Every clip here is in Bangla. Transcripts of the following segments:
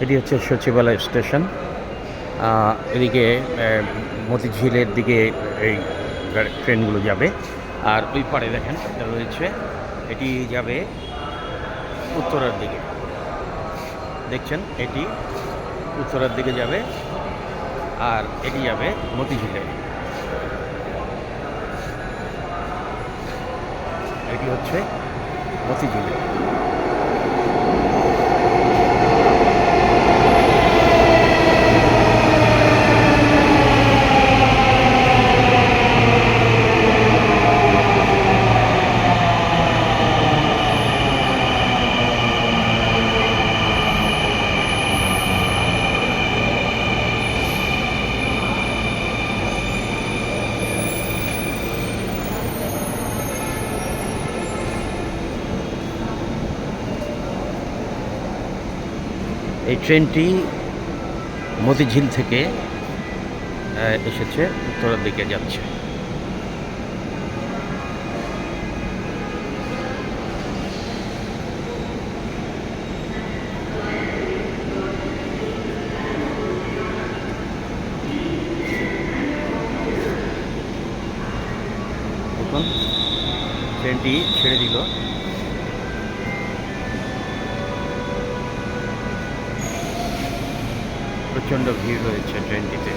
এটি হচ্ছে সচিবালয় স্টেশন। এদিকে মতিঝিলের দিকে এই ট্রেনগুলো যাবে। আর ওই পারে দেখেন রয়েছে, এটি যাবে উত্তরার দিকে। দেখছেন এটি উত্তরার দিকে যাবে, আর এটি যাবে মতিঝিলে। এটি হচ্ছে মতিঝিলে। এই ট্রেনটি মতিঝিল থেকে এসেছে, উত্তরের দিকে যাচ্ছে। এখন ট্রেনটি ছেড়ে দিল। প্রচণ্ড ভিড় রয়েছে ট্রেনটিতে।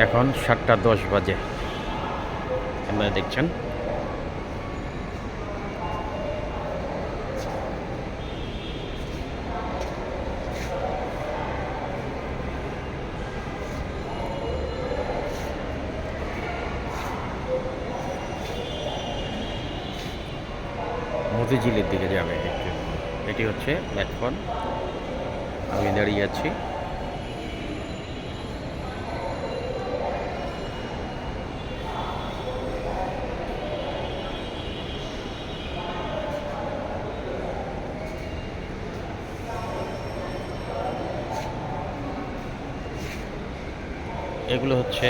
এখন 7:10 বাজে, আপনারা দেখছেন। মতিঝিলের দিকে যাবে। এটি হচ্ছে প্ল্যাটফর্ম, আমি দাঁড়িয়ে আছি। এগুলো হচ্ছে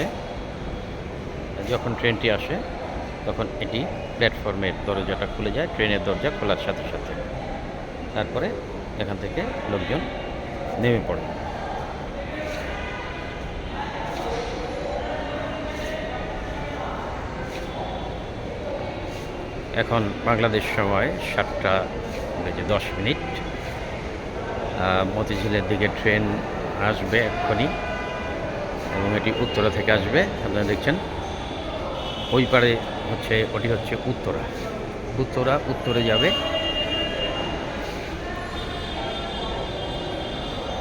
যখন ট্রেনটি আসে তখন এটি প্ল্যাটফর্মের দরজাটা খুলে যায়, ট্রেনের দরজা খোলার সাথে সাথে। তারপরে এখান থেকে লোকজন নেমে পড়ে। এখন বাংলাদেশ সময় 7:10। মতিঝিলের দিকে ট্রেন আসবে এক্ষুনি, এবং এটি উত্তরা থেকে আসবে। আপনারা দেখছেন ওই পারে হচ্ছে, ওটি হচ্ছে উত্তরে যাবে।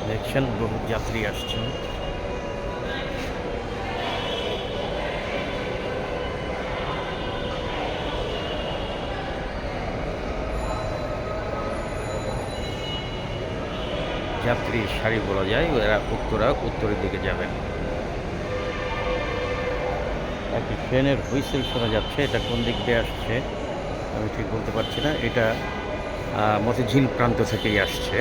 দেখছেন বহু যাত্রী আসছেন। যাত্রী সারি বলা যায়, এরা উত্তরের দিকে যাবেন। একটি ট্রেনের হুইসেল শোনা যাচ্ছে, এটা কোন দিক দিয়ে আসছে আমি ঠিক বলতে পারছি না। এটা মতিঝিল প্রান্ত থেকেই আসছে।